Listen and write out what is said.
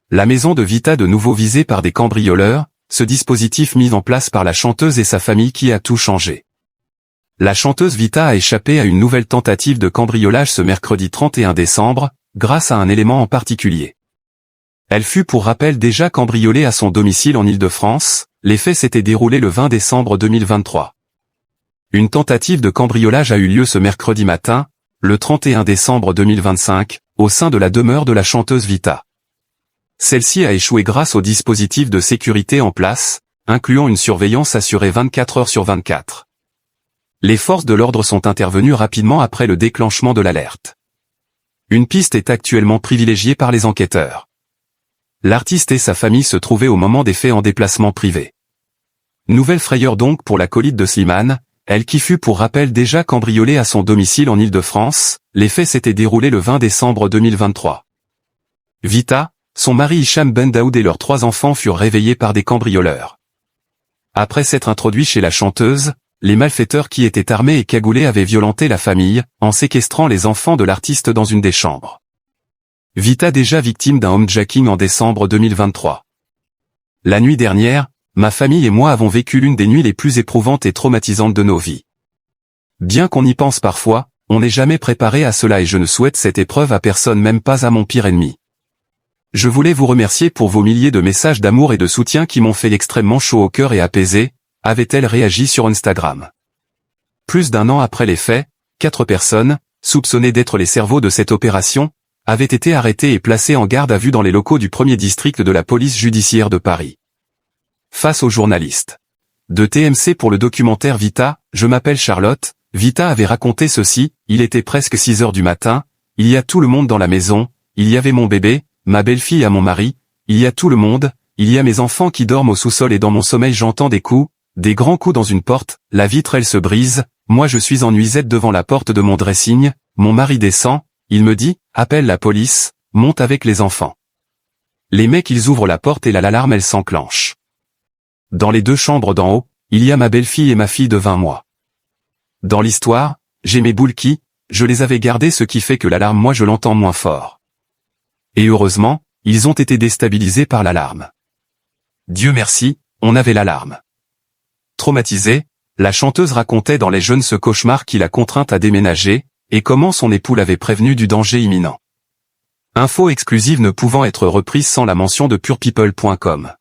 La maison de Vita de nouveau visée par des cambrioleurs, ce dispositif mis en place par la chanteuse et sa famille qui a tout changé. La chanteuse Vita a échappé à une nouvelle tentative de cambriolage ce mercredi 31 décembre, grâce à un élément en particulier. Elle fut pour rappel déjà cambriolée à son domicile en Île-de-France, les faits s'étaient déroulés le 20 décembre 2023. Une tentative de cambriolage a eu lieu ce mercredi matin, le 31 décembre 2025, au sein de la demeure de la chanteuse Vita. Celle-ci a échoué grâce au dispositif de sécurité en place, incluant une surveillance assurée 24 heures sur 24. Les forces de l'ordre sont intervenues rapidement après le déclenchement de l'alerte. Une piste est actuellement privilégiée par les enquêteurs. L'artiste et sa famille se trouvaient au moment des faits en déplacement privé. Nouvelle frayeur donc pour l'acolyte de Slimane, elle qui fut pour rappel déjà cambriolée à son domicile en Île-de-France, les faits s'étaient déroulés le 20 décembre 2023. Vita, son mari Hicham Ben Daoud et leurs 3 enfants furent réveillés par des cambrioleurs. Après s'être introduits chez la chanteuse, les malfaiteurs qui étaient armés et cagoulés avaient violenté la famille, en séquestrant les enfants de l'artiste dans une des chambres. Vita déjà victime d'un homejacking en décembre 2023. La nuit dernière, ma famille et moi avons vécu l'une des nuits les plus éprouvantes et traumatisantes de nos vies. Bien qu'on y pense parfois, on n'est jamais préparé à cela et je ne souhaite cette épreuve à personne, même pas à mon pire ennemi. Je voulais vous remercier pour vos milliers de messages d'amour et de soutien qui m'ont fait extrêmement chaud au cœur et apaisé, avait-elle réagi sur Instagram. Plus d'1 an après les faits, 4 personnes, soupçonnées d'être les cerveaux de cette opération, avaient été arrêtées et placées en garde à vue dans les locaux du 1er district de la police judiciaire de Paris. Face aux journalistes de TMC pour le documentaire Vita, je m'appelle Charlotte, Vita avait raconté ceci, il était presque 6 heures du matin, il y a tout le monde dans la maison, il y avait mon bébé, ma belle-fille et mon mari, il y a tout le monde, il y a mes enfants qui dorment au sous-sol et dans mon sommeil j'entends des coups, des grands coups dans une porte, la vitre elle se brise, moi je suis en nuisette devant la porte de mon dressing, mon mari descend, il me dit, appelle la police, monte avec les enfants. Les mecs ils ouvrent la porte et l'alarme elle s'enclenche. Dans les 2 chambres d'en haut, il y a ma belle-fille et ma fille de 20 mois. Dans l'histoire, j'ai mes boules qui, je les avais gardées ce qui fait que l'alarme moi je l'entends moins fort. Et heureusement, ils ont été déstabilisés par l'alarme. Dieu merci, on avait l'alarme. Traumatisée, la chanteuse racontait dans Les Jeunes ce cauchemar qui l'a contrainte à déménager, et comment son époux l'avait prévenue du danger imminent. Info exclusive ne pouvant être reprise sans la mention de purepeople.com.